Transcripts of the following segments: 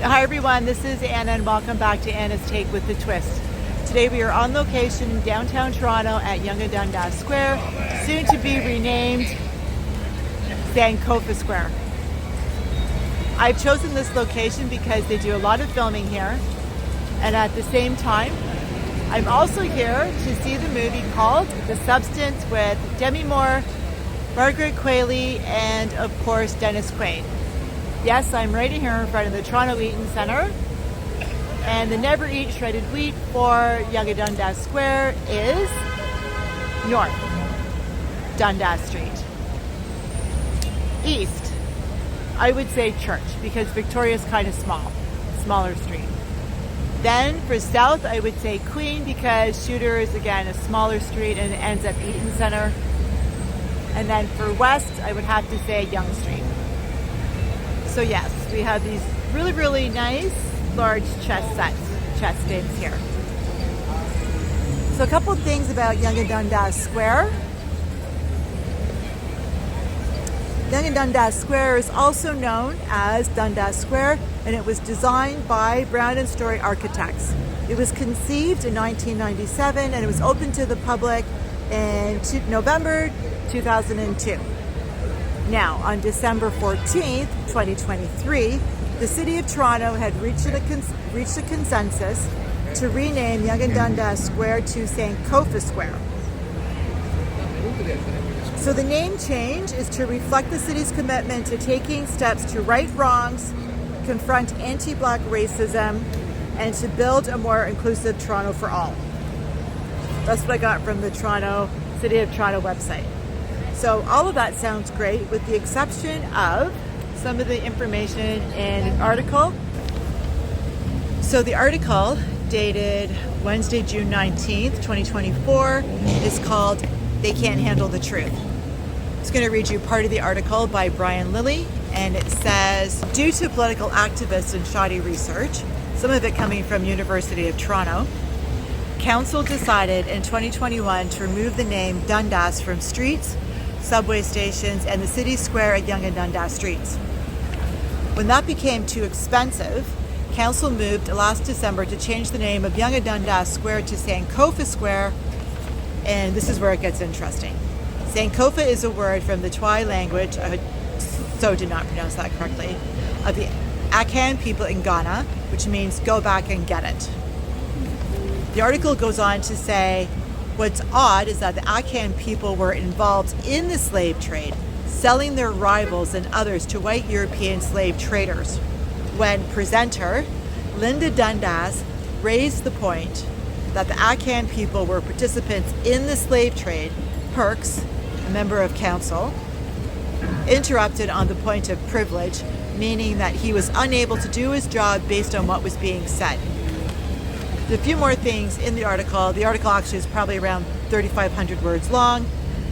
Hi everyone, this is Anna and welcome back to Anna's Take with the Twist. Today we are on location in downtown Toronto at Yonge and Dundas Square, soon to be renamed Sankofa Square. I've chosen this location because they do a lot of filming here, and at the same time I'm also here to see the movie called The Substance with Demi Moore, Margaret Qualley, and of course Dennis Quaid. Yes, I'm right here in front of the Toronto Eaton Centre, and the Never Eat Shredded Wheat for Yonge and Dundas Square is north, Dundas Street. East, I would say Church, because Victoria's kind of smaller street. Then for south, I would say Queen, because Shooter is again a smaller street and it ends at Eaton Centre. And then for west, I would have to say Yonge Street. So yes, we have these really nice large chess games here. So a couple of things about Yonge and Dundas Square. Yonge and Dundas Square is also known as Dundas Square, and it was designed by Brown and Story Architects. It was conceived in 1997 and it was opened to the public in November 2002. Now, on December 14th, 2023, the City of Toronto had reached a consensus to rename Yonge and Dundas Square to Sankofa Square. So the name change is to reflect the city's commitment to taking steps to right wrongs, confront anti-Black racism, and to build a more inclusive Toronto for all. That's what I got from the City of Toronto website. So all of that sounds great, with the exception of some of the information in an article. So the article, dated Wednesday, June 19th, 2024, is called "They Can't Handle the Truth." I'm just going to read you part of the article by Brian Lilly, and it says, due to political activists and shoddy research, some of it coming from University of Toronto, Council decided in 2021 to remove the name Dundas from streets, subway stations, and the city square at Yonge and Dundas Streets. When that became too expensive, Council moved last December to change the name of Yonge and Dundas Square to Sankofa Square, and this is where it gets interesting. Sankofa is a word from the Twi language, so did not pronounce that correctly, of the Akan people in Ghana, which means go back and get it. The article goes on to say, what's odd is that the Akan people were involved in the slave trade, selling their rivals and others to white European slave traders. When presenter Linda Dundas raised the point that the Akan people were participants in the slave trade, Perks, a member of council, interrupted on the point of privilege, meaning that he was unable to do his job based on what was being said. There's a few more things in the article. The article actually is probably around 3,500 words long,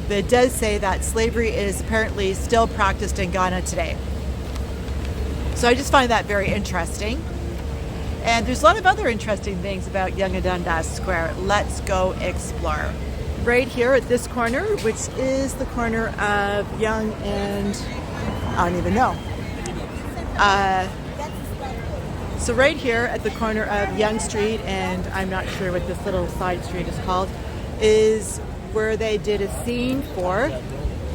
but it does say that slavery is apparently still practiced in Ghana today. So I just find that very interesting. And there's a lot of other interesting things about Yonge and Dundas Square. Let's go explore. Right here at this corner, which is the corner of Yonge and, I don't even know. So right here at the corner of Yonge Street, and I'm not sure what this little side street is called, is where they did a scene for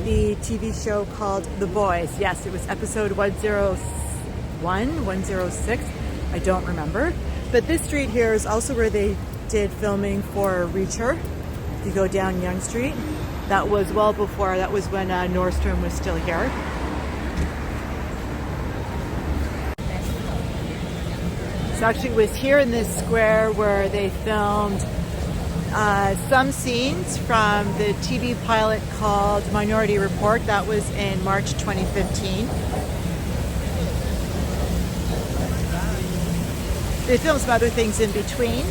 the TV show called The Boys. Yes, it was episode 101, 106, I don't remember. But this street here is also where they did filming for Reacher. If you go down Yonge Street, that was well before, that was when Nordstrom was still here. So actually it was here in this square where they filmed some scenes from the TV pilot called Minority Report. That was in March 2015. They filmed some other things in between.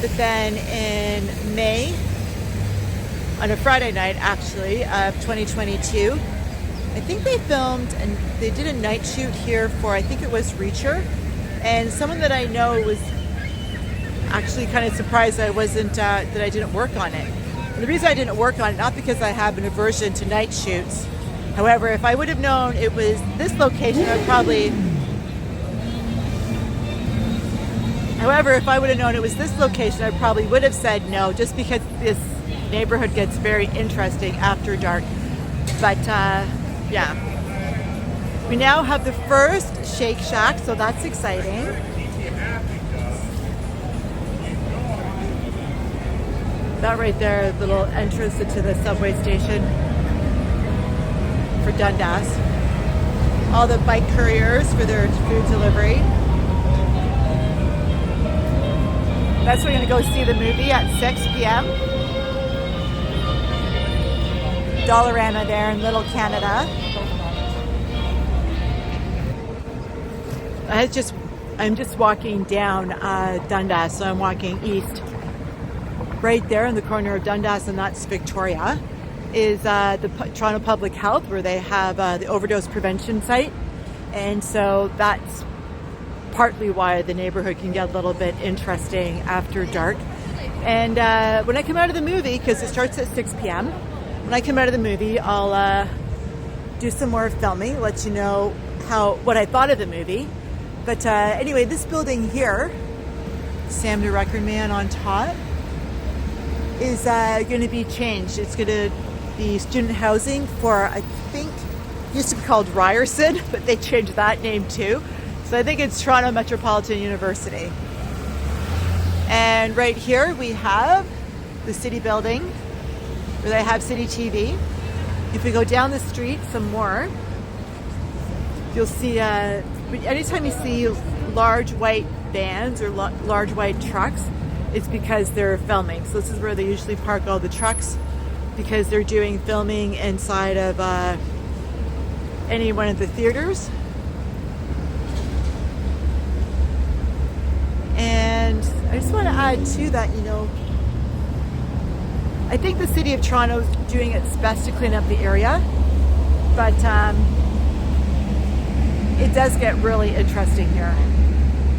But then in May, on a Friday night actually, of 2022, I think they filmed and they did a night shoot here for, I think it was Reacher, and someone that I know was actually kind of surprised that I didn't work on it. And the reason I didn't work on it, not because I have an aversion to night shoots. However, if I would have known it was this location, I would probably However, if I would have known it was this location, I probably would have said no, just because this neighborhood gets very interesting after dark. But yeah. We now have the first Shake Shack, so that's exciting. That right there, the little entrance into the subway station for Dundas. All the bike couriers for their food delivery. That's where we're going to go see the movie at 6 p.m. Dollarama there in Little Canada. I'm just walking down Dundas, so I'm walking east. Right there in the corner of Dundas, and that's Victoria, is the Toronto Public Health, where they have the overdose prevention site. And so that's partly why the neighborhood can get a little bit interesting after dark. And when I come out of the movie, because it starts at 6 p.m., when I come out of the movie, I'll do some more filming, let you know what I thought of the movie. But anyway, this building here, Sam the Record Man on top, is going to be changed. It's going to be student housing for, I think, used to be called Ryerson, but they changed that name too. So I think it's Toronto Metropolitan University. And right here we have the city building where they have City TV. If we go down the street some more, you'll see, anytime you see large white vans or large white trucks, it's because they're filming. So this is where they usually park all the trucks, because they're doing filming inside of any one of the theaters. And I just want to add to that, I think the City of Toronto is doing its best to clean up the area, but it does get really interesting here.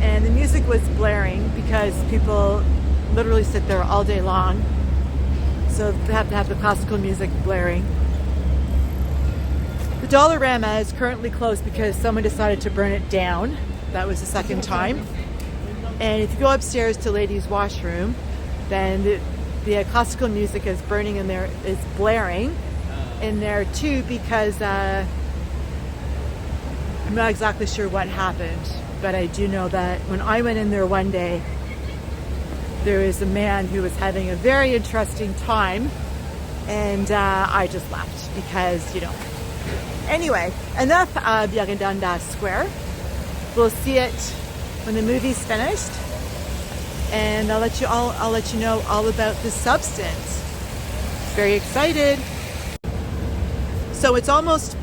And the music was blaring because people literally sit there all day long, so they have to have the classical music blaring. The Dollarama is currently closed because someone decided to burn it down. That was the second time. And if you go upstairs to ladies' washroom, then the classical music is burning in there, is blaring in there too, because I'm not exactly sure what happened, but I do know that when I went in there one day, there was a man who was having a very interesting time, and I just left because, Anyway, enough of Yonge and Dundas Square. We'll see it when the movie's finished, and I'll let you know all about the substance. Very excited. So it's almost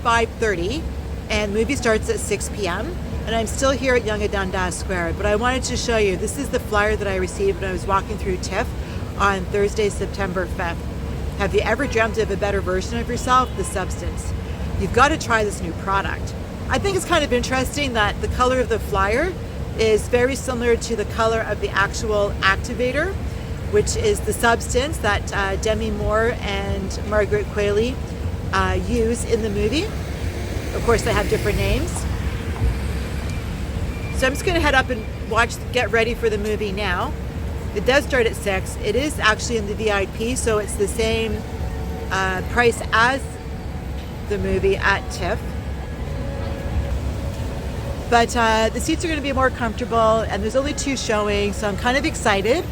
5:30, and the movie starts at 6 p.m. and I'm still here at Yonge and Dundas Square, but I wanted to show you, this is the flyer that I received when I was walking through TIFF on Thursday, September 5th. Have you ever dreamt of a better version of yourself? The substance. You've got to try this new product. I think it's kind of interesting that the color of the flyer is very similar to the color of the actual activator, which is the substance that Demi Moore and Margaret Qualley use in the movie. Of course, they have different names. So I'm just going to head up and get ready for the movie now. It does start at 6. It is actually in the VIP, so it's the same price as the movie at TIFF. But the seats are going to be more comfortable, and there's only 2 showings, so I'm kind of excited.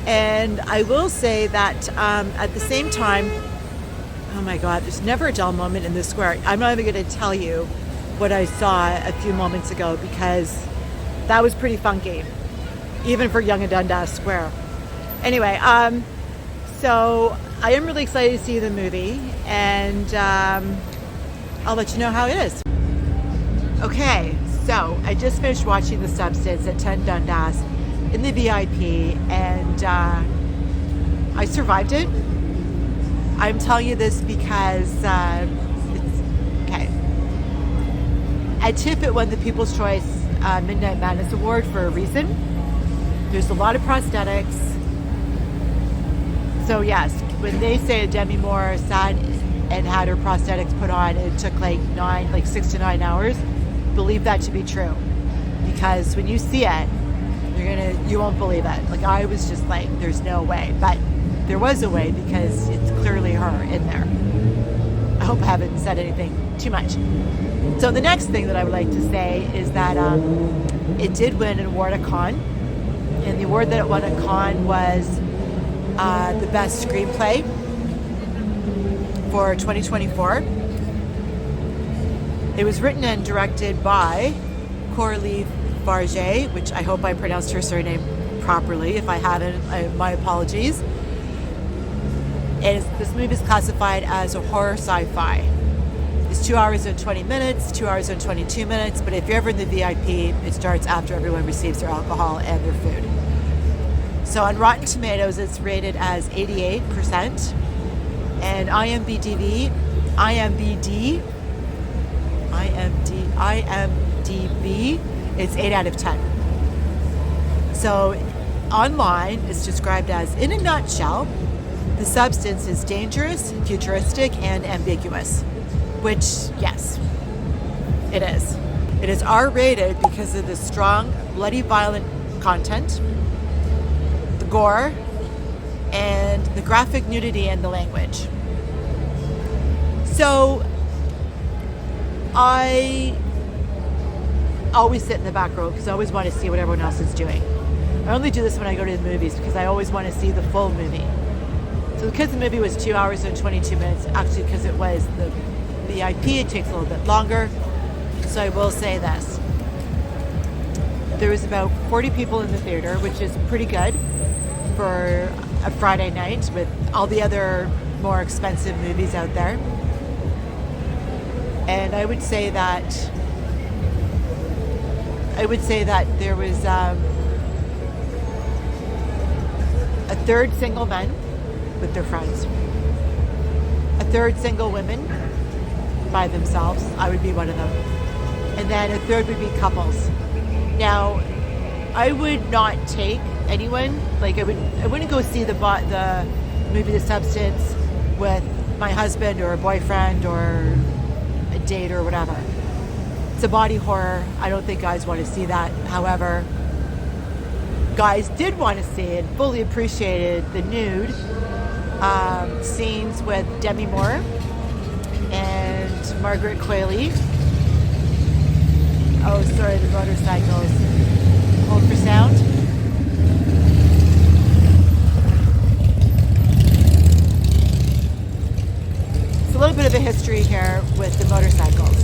And I will say that at the same time, oh my God, there's never a dull moment in this square. I'm not even going to tell you what I saw a few moments ago, because that was pretty funky, even for Yonge and Dundas Square. Anyway, so I am really excited to see the movie, and I'll let you know how it is. Okay, so I just finished watching The Substance at 10 Dundas in the VIP, and I survived it. I'm telling you this because it's okay. At TIFF, it won the People's Choice Midnight Madness Award for a reason. There's a lot of prosthetics. So yes, when they say Demi Moore sat and had her prosthetics put on, it took like 6 to 9 hours. Believe that to be true, because when you see it, You won't believe it. Like, I was just like, there's no way. But there was a way, because it's clearly her in there. I hope I haven't said anything too much. So the next thing that I would like to say is that it did win an award at Cannes. And the award that it won at Cannes was the best screenplay for 2024. It was written and directed by Coraline Fargeat, which I hope I pronounced her surname properly. If I haven't, my apologies. And this movie is classified as a horror sci-fi. It's 2 hours and 20 minutes, 2 hours and 22 minutes, but if you're ever in the VIP, it starts after everyone receives their alcohol and their food. So on Rotten Tomatoes, it's rated as 88%, and IMDb, it's 8 out of 10. So online, it's described as, in a nutshell, the substance is dangerous, futuristic, and ambiguous. Which, yes, it is. It is R-rated because of the strong, bloody, violent content, the gore, and the graphic nudity and the language. So, I always sit in the back row because I always want to see what everyone else is doing. I only do this when I go to the movies because I always want to see the full movie. So because the movie was 2 hours and 22 minutes, actually because it was the VIP, it takes a little bit longer. So I will say this. There was about 40 people in the theater, which is pretty good for a Friday night with all the other more expensive movies out there. And I would say that there was a third single men with their friends, a third single women by themselves. I would be one of them, and then a third would be couples. Now, I would not take anyone. Like I wouldn't go see the movie The Substance with my husband or a boyfriend or a date or whatever. It's a body horror. I don't think guys want to see that. However, guys did want to see and fully appreciated the nude scenes with Demi Moore and Margaret Qualley. Oh, sorry, the motorcycles. Hold for sound. It's a little bit of a history here with the motorcycles.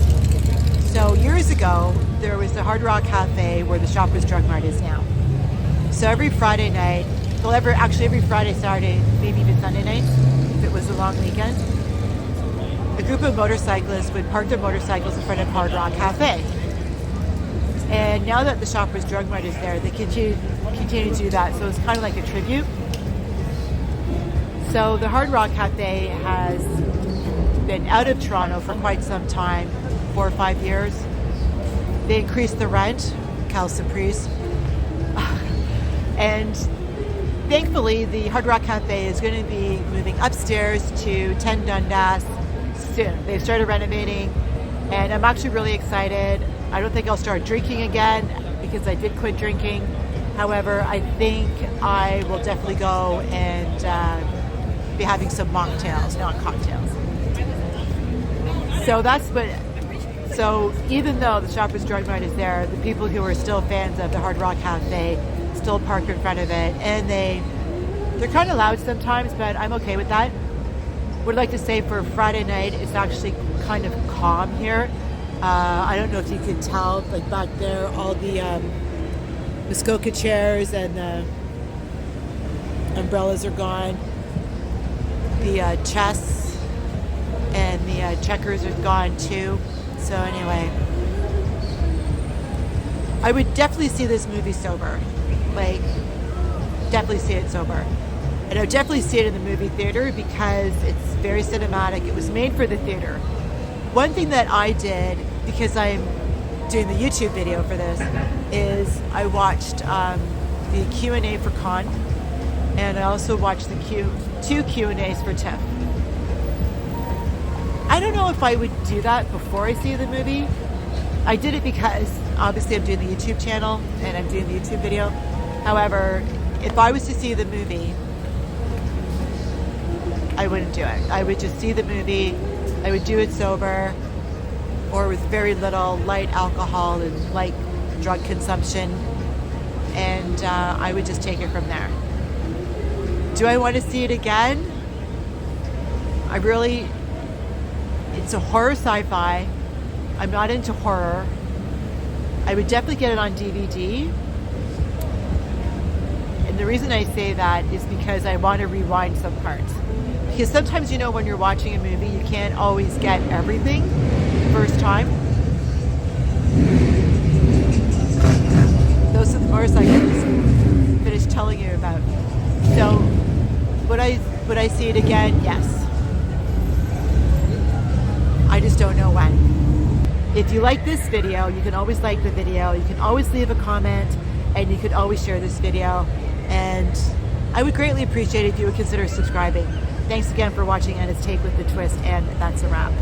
So years ago, there was the Hard Rock Cafe where the Shoppers Drug Mart is now. So every Friday night, every Friday, Saturday, maybe even Sunday night, if it was a long weekend, a group of motorcyclists would park their motorcycles in front of Hard Rock Cafe. And now that the Shoppers Drug Mart is there, they continue to do that. So it's kind of like a tribute. So the Hard Rock Cafe has been out of Toronto for quite some time, 4 or 5 years. They increased the rent, Cal Surprise. And thankfully, the Hard Rock Cafe is going to be moving upstairs to 10 Dundas soon. They've started renovating, and I'm actually really excited. I don't think I'll start drinking again because I did quit drinking. However, I think I will definitely go and be having some mocktails, not cocktails. So even though the Shoppers Drug Mart is there, the people who are still fans of the Hard Rock Cafe still park in front of it, and they're kind of loud sometimes, but I'm okay with that. Would like to say for Friday night, it's actually kind of calm here. I don't know if you can tell, like back there, all the Muskoka chairs and the umbrellas are gone. The chess and the checkers are gone too. So anyway, I would definitely see this movie sober. Like, definitely see it sober. And I would definitely see it in the movie theater because it's very cinematic. It was made for the theater. One thing that I did, because I'm doing the YouTube video for this, is I watched the Q&A for Con, and I also watched the two Q&As for TIFF. I don't know if I would do that before I see the movie. I did it because obviously I'm doing the YouTube channel and I'm doing the YouTube video. However, if I was to see the movie, I wouldn't do it. I would just see the movie. I would do it sober or with very little light alcohol and light drug consumption. And I would just take it from there. Do I want to see it again? It's a horror sci-fi. I'm not into horror. I would definitely get it on DVD. And the reason I say that is because I want to rewind some parts. Because sometimes, you know, when you're watching a movie, you can't always get everything the first time. Those are the motorcycles I finished telling you about. So, would I see it again? Yes. I just don't know when. If you like this video, you can always like the video. You can always leave a comment, and you can always share this video. And I would greatly appreciate it if you would consider subscribing. Thanks again for watching Anna's Take with the Twist, and that's a wrap.